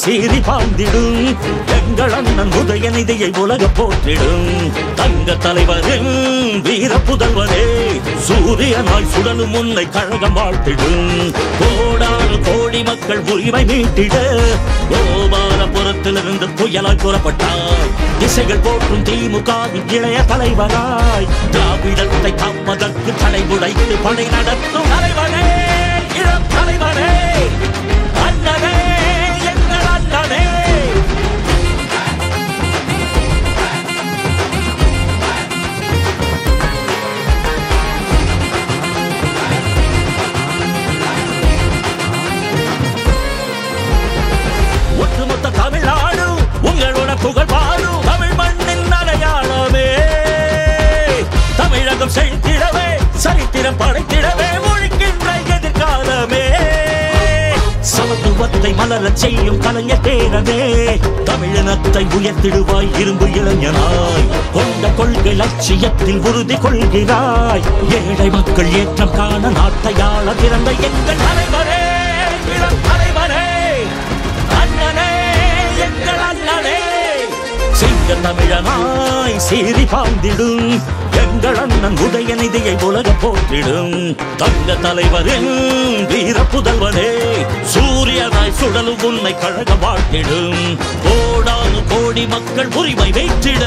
சீறி பாய்ந்திடும் எங்கள் அண்ணன் உதயநிதியை உலக போற்றிடும் தங்க தலைவரின் வீர புதல்வரே சூரியனாய் சுடலும் உன்னை கழகம் வாழ்த்திடும் கோடானு கோடி மக்கள் உரிமை மீட்டிட கோபாலபுரத்திலிருந்து புயலாய் புறப்பட்டாய் திசைகள் போற்றும் திமுகவின் இளைய தலைவராய் திராவிடத்தை காப்பதற்கு தடை உடைத்து படை நடத்தும் தலைவரே இளம் தலைவரே அண்ணனே எங்கள் அண்ணனே ஒட்டுமொத்த தமிழ்நாடு உங்களோட புகழ் பாடும் தமிழ் மண்ணின் அடையாளமே தமிழகம் செழித்திடவே சரித்திரம் படைத்திடவே ஒழிக்கின்ற எதிர்காலமே சமத்துவத்தை மலரச் செய்யும் கலைஞர் பேரனே தமிழினத்தை உயர்த்திடுவாய் இரும்பு இளைஞனாய் கொண்ட கொள்கை லட்சியத்தில் உறுதி கொள்கிறாய் ஏழை மக்கள் ஏற்றம் காண நாட்டையாள பிறந்த எங்கள் தலைவரே இளம் தலைவரே அண்ணனே எங்கள் அண்ணனே சிங்க தமிழனாய் சீறி பாய்ந்திடும் எங்கள் அண்ணன் உதயநிதியை உலக போற்றிடும் தங்க தலைவரின் வீர புதல்வனே சூரியனாய் சுடலும் உன்னை கழக வாழ்த்திடும் கோடானு கோடி மக்கள் உரிமை வைத்திட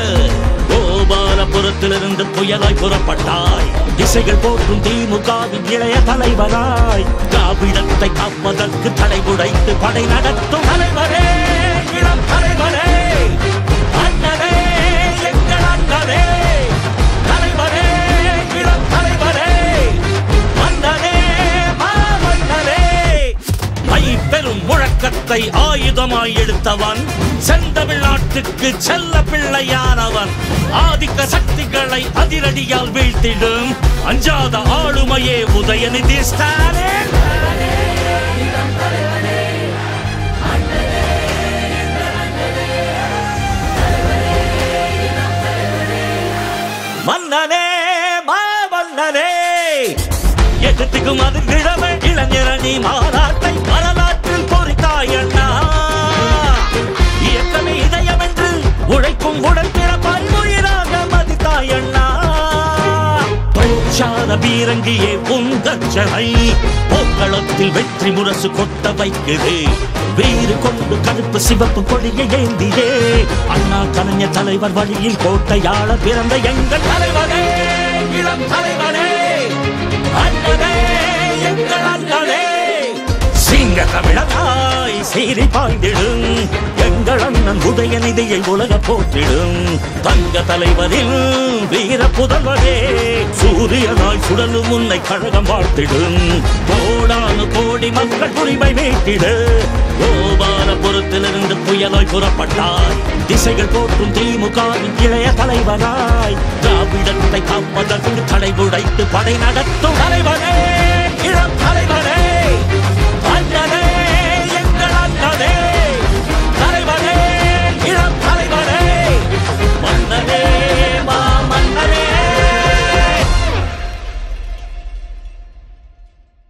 கோபாலபுரத்திலிருந்து புயலாய் புறப்பட்டாய் திசைகள் போற்றும் திமுகவின் இளைய தலைவராய் திராவிடத்தை காப்பதற்கு தடை உடைத்து படை நடத்தும் தலைவரே இளம் தலைவரே அண்ணனே எங்கள் அண்ணனே தலைவரே இளம் தலைவரே அண்ணனே மாமன்னரே மை பெரும் முழக்கத்தை ஆயுதமாய் எடுத்தவன் செந்தமிழ்நாட்டுக்கு செல்ல பிள்ளையானவன் ஆதிக்க சக்திகளை அதிரடியால் வீழ்த்திடும் அஞ்சாத ஆளுமையே உதயநிதி ஸ்டாலின் மன்னனே மாமன்னனே எதிர்த்துக்கும் அது கிழமை இளைஞரணி மாநாட்டை வரலாற்றில் பொறித்தாயண்ணா இயக்கமே இதயம் என்று உழைக்கும் உடல் பிறப்பாய் உயிராக மதித்தாயண்ணா தோற்றாத பீரங்கியே உங்கச்சனை போக்களத்தில் வெற்றி முரசு கொட்ட வைக்குது வீறு கொண்டு கருப்பு சிவப்பு கொடியை ஏந்தியே அண்ணா கலைஞர் தலைவர் வழியில் கோட்டையாள பிறந்த எங்கள் தலைவரே இளம் தலைவரே அண்ணனே எங்கள் அண்ணனே சிங்க தமிழனாய் சீறி பாய்ந்திடும் எங்கள் அண்ணன் உதயநிதியை உலக போற்றிடும் தங்க தலைவரின் வீர புதல்வரே சூரியனாய் சுடலும் உன்னை கழகம் வாழ்த்திடும் கோடானு கோடி மக்கள் உரிமை மீட்டிட கோபாலபுரத்திலிருந்து புயலாய் புறப்பட்டாய் திசைகள் போற்றும் திமுகவின் இளைய தலைவராய் திராவிடத்தை காப்பதற்கு தடை உடைத்து படை நடத்தும் தலைவரே இளம் தலைவரே அண்ணனே